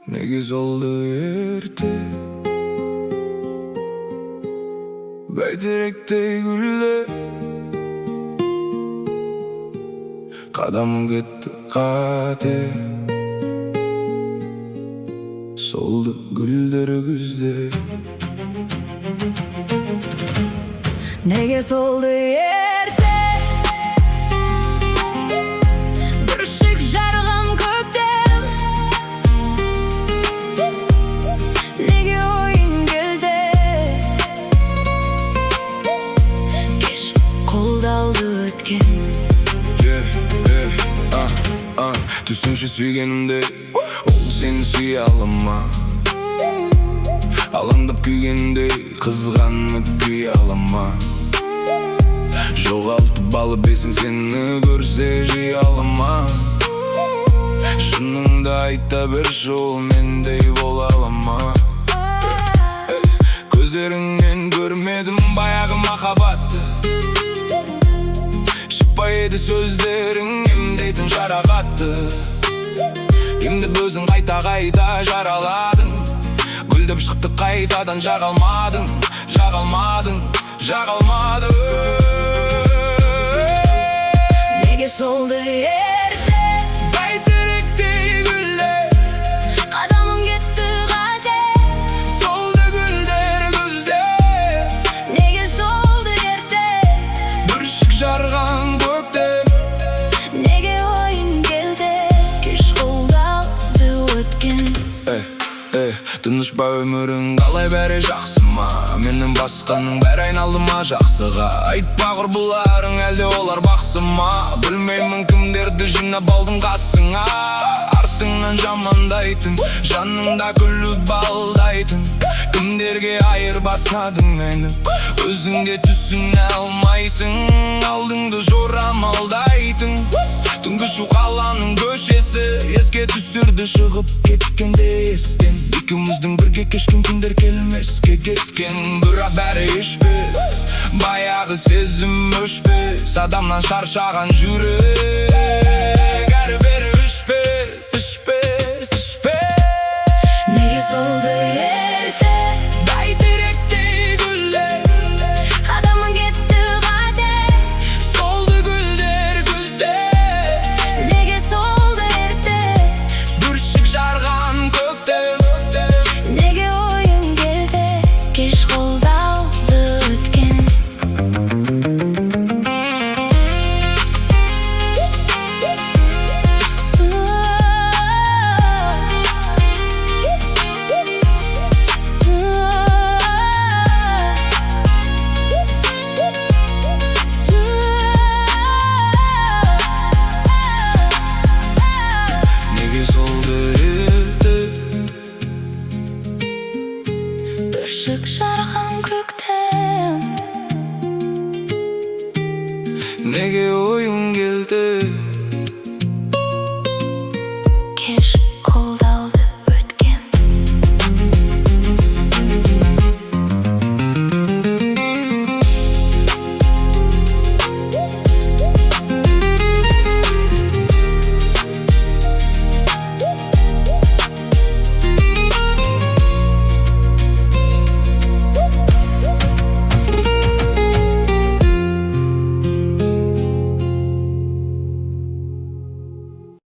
Ne güz oldu erте Beyterekte güller Kadamı gitti kate Soldu güller güzde Nege soldu erте Bir ışık jargam köktem Nege oyun geldi Keş koldaldı ötken Düşünşü suygenimde Ol seni suya alama Alandap kүйгенде Kızganıp küy alama Жоғалтып алып есің сені көрсе жиі алама Шыныңды айта берші ол мендей бола алама Көздеріңнен көрмедім баяғы махаббатты Шықпай еді сөздерің емдейтін жарақатты Емдеп өзің қайта жараладың Гүлдеп шықты қайтадан жағалмадың Nege soldu erте Beyterekte güller Kadamım gitti kate Soldu güller gözde Nege soldu erte Bir ışık jargan kökte Nege oyun geldi Keş koldaldı ötken Тынышпа өмірің қалай бәрі жақсы ма Менің басқаның бәрі айналды ма жақсыға Айтпа құрбыларың әлде олар бақсы ма Білмеймін кімдерді жинап алдым қасыңа Артыңнан жамандайтын жаныңда күліп алдайтын Кімдерге айырбасадың мені Өзіңде түсіне алмайсың Алдыңды жорамалдайтын Түнгі шу қаланың көшесі Еске түсірді шығып кеткенде естен Екеуміздің бірге кешкен күндер келмеске кеткен Бірақ бәрі ешбес Баяғы сезім өшпес Адамнан шаршаған жүрек Әрі бері өшпес